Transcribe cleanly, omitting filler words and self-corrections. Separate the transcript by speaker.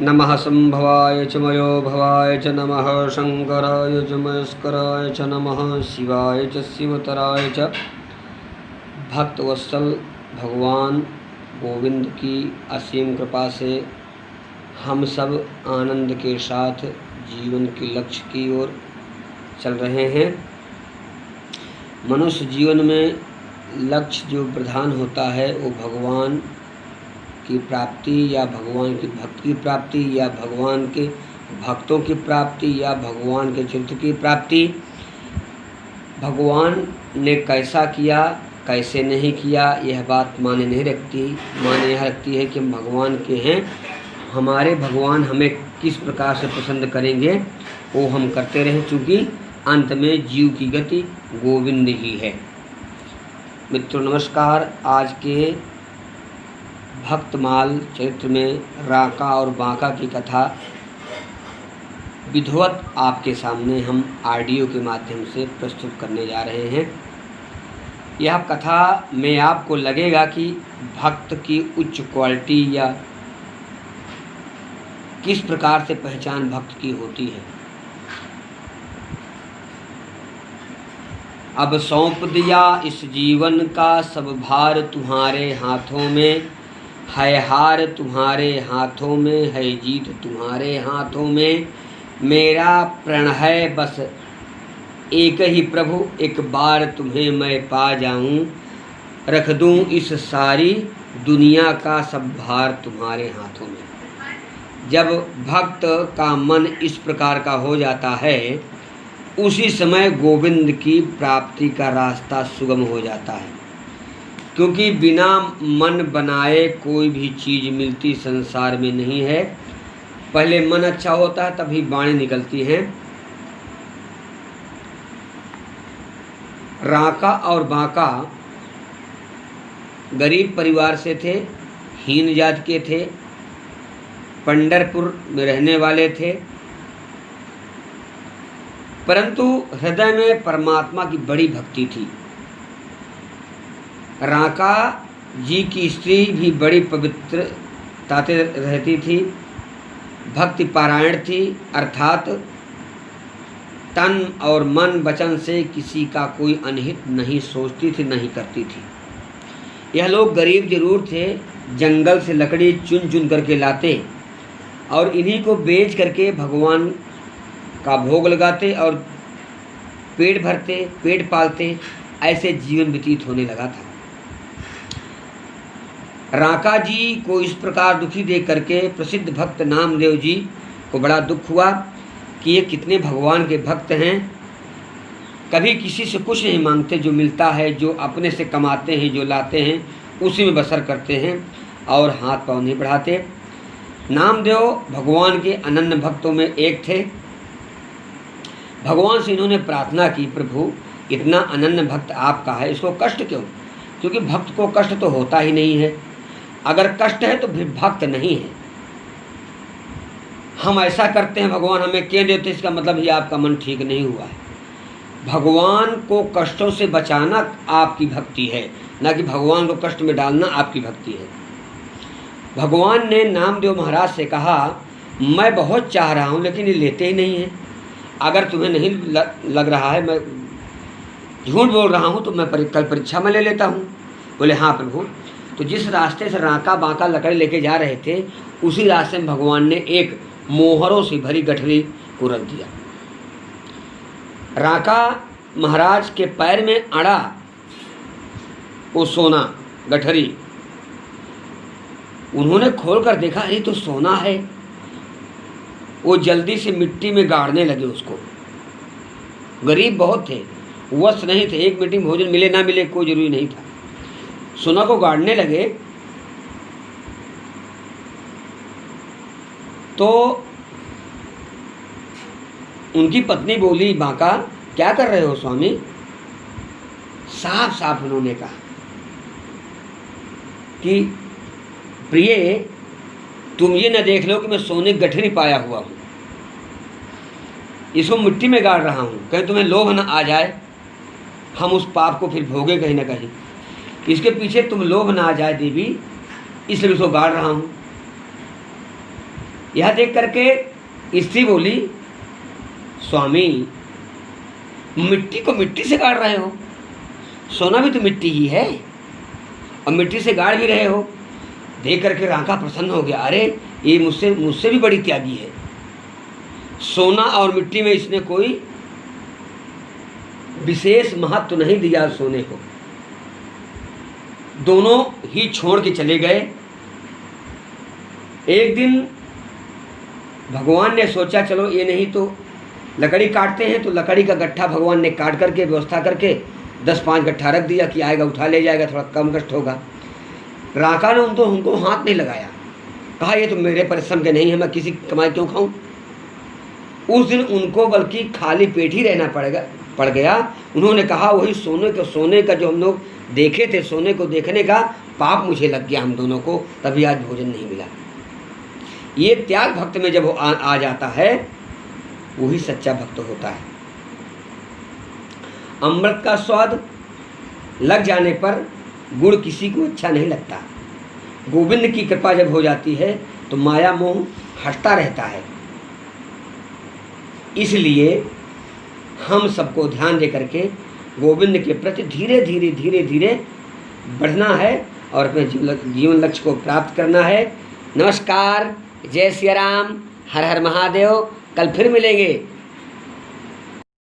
Speaker 1: नमः संभवाय च मयो भवाय च नमः शंकराय च मस्कराय च नमः शिवाय च शिवतराय च। भक्तवत्सल भगवान गोविंद की असीम कृपा से हम सब आनंद के साथ जीवन के लक्ष्य की ओर चल रहे हैं। मनुष्य जीवन में लक्ष्य जो प्रधान होता है वो भगवान की प्राप्ति या भगवान की भक्ति की प्राप्ति या भगवान के भक्तों की प्राप्ति या भगवान के चित्त की प्राप्ति। भगवान ने कैसा किया कैसे नहीं किया यह बात माने नहीं रखती। माने यह रखती है कि हम भगवान के हैं, हमारे भगवान हमें किस प्रकार से पसंद करेंगे वो हम करते रहें, चूँकि अंत में जीव की गति गोविंद ही है। मित्रों नमस्कार। आज के भक्तमाल चरित्र में राका और बांका की कथा विधिवत आपके सामने हम ऑडियो के माध्यम से प्रस्तुत करने जा रहे हैं। यह कथा में आपको लगेगा कि भक्त की उच्च क्वालिटी या किस प्रकार से पहचान भक्त की होती है। अब सौंप दिया इस जीवन का सब भार तुम्हारे हाथों में, है हार तुम्हारे हाथों में, है जीत तुम्हारे हाथों में। मेरा प्रण है बस एक ही प्रभु, एक बार तुम्हें मैं पा जाऊं, रख दूं इस सारी दुनिया का सब भार तुम्हारे हाथों में। जब भक्त का मन इस प्रकार का हो जाता है उसी समय गोविंद की प्राप्ति का रास्ता सुगम हो जाता है, क्योंकि बिना मन बनाए कोई भी चीज़ मिलती संसार में नहीं है। पहले मन अच्छा होता है तभी वाणी निकलती हैं। राका और बांका गरीब परिवार से थे, हीन जात के थे, पंढरपुर में रहने वाले थे, परंतु हृदय में परमात्मा की बड़ी भक्ति थी। राका जी की स्त्री भी बड़ी पवित्रता से रहती थी, भक्ति पारायण थी, अर्थात तन और मन वचन से किसी का कोई अनहित नहीं सोचती थी, नहीं करती थी। यह लोग गरीब जरूर थे, जंगल से लकड़ी चुन चुन करके लाते और इन्हीं को बेच करके भगवान का भोग लगाते और पेट भरते, पेट पालते, ऐसे जीवन व्यतीत होने लगा था। राका जी को इस प्रकार दुखी देख करके प्रसिद्ध भक्त नामदेव जी को बड़ा दुख हुआ कि ये कितने भगवान के भक्त हैं, कभी किसी से कुछ नहीं मांगते, जो मिलता है जो अपने से कमाते हैं, जो लाते हैं उसी में बसर करते हैं और हाथ पाँव नहीं बढ़ाते। नामदेव भगवान के अनन्य भक्तों में एक थे। भगवान से इन्होंने प्रार्थना की, प्रभु इतना अनन्य भक्त आपका है, इसको कष्ट क्यों? क्योंकि भक्त को कष्ट तो होता ही नहीं है। अगर कष्ट है तो फिर भक्त नहीं है। हम ऐसा करते हैं भगवान हमें क्यों देते, इसका मतलब ही आपका मन ठीक नहीं हुआ है। भगवान को कष्टों से बचाना आपकी भक्ति है, ना कि भगवान को कष्ट में डालना आपकी भक्ति है। भगवान ने नामदेव महाराज से कहा, मैं बहुत चाह रहा हूँ लेकिन ये लेते ही नहीं हैं। अगर तुम्हें नहीं लग रहा है मैं झूठ बोल रहा हूँ तो मैं कल परीक्षा में ले लेता हूँ। बोले हाँ प्रभु। तो जिस रास्ते से राका बांका लकड़ी लेके जा रहे थे उसी रास्ते में भगवान ने एक मोहरों से भरी गठरी को रख दिया। राका महाराज के पैर में अड़ा वो सोना गठरी, उन्होंने खोल कर देखा ये तो सोना है। वो जल्दी से मिट्टी में गाड़ने लगे उसको। गरीब बहुत थे, वस्त्र नहीं थे, एक मिनट में भोजन मिले ना मिले कोई जरूरी नहीं था। सोना को गाड़ने लगे तो उनकी पत्नी बोली, बांका क्या कर रहे हो स्वामी? साफ साफ उन्होंने कहा कि प्रिय तुम ये न देख लो कि मैं सोने की गठरी पाया हुआ हूँ, इसको मिट्टी में गाड़ रहा हूँ, कहीं तुम्हें लोभ न आ जाए, हम उस पाप को फिर भोगे कहीं ना कहीं। इसके पीछे तुम लोभ ना आ जाए देवी, इसलिए उसको गाड़ रहा हूँ। यह देख करके स्त्री बोली, स्वामी मिट्टी को मिट्टी से गाड़ रहे हो, सोना भी तो मिट्टी ही है और मिट्टी से गाड़ भी रहे हो। देख करके रांका प्रसन्न हो गया, अरे ये मुझसे भी बड़ी त्यागी है। सोना और मिट्टी में इसने कोई विशेष महत्व नहीं दिया सोने को। दोनों ही छोड़ के चले गए। एक दिन भगवान ने सोचा चलो ये नहीं तो लकड़ी काटते हैं, तो लकड़ी का गट्ठा भगवान ने काट करके व्यवस्था करके 10-5 गट्ठा रख दिया कि आएगा उठा ले जाएगा, थोड़ा कम कष्ट होगा। रांका ने उनको हाथ नहीं लगाया, कहा ये तो मेरे परिश्रम के नहीं है, मैं किसी कमाई क्यों खाऊं। उस दिन उनको बल्कि खाली पेट ही रहना पड़ गया। उन्होंने कहा वही सोने का जो हम लोग देखे थे, सोने को देखने का पाप मुझे लग गया हम दोनों को, तभी आज भोजन नहीं मिला। ये त्याग भक्त में जब वो आ जाता है वही सच्चा भक्त होता है। अमृत का स्वाद लग जाने पर गुड़ किसी को अच्छा नहीं लगता। गोविंद की कृपा जब हो जाती है तो माया मोह हटता रहता है। इसलिए हम सबको ध्यान दे करके गोविंद के प्रति धीरे धीरे बढ़ना है और अपने जीवन लक्ष्य को प्राप्त करना है। नमस्कार, जय सिया राम, हर हर महादेव। कल फिर मिलेंगे।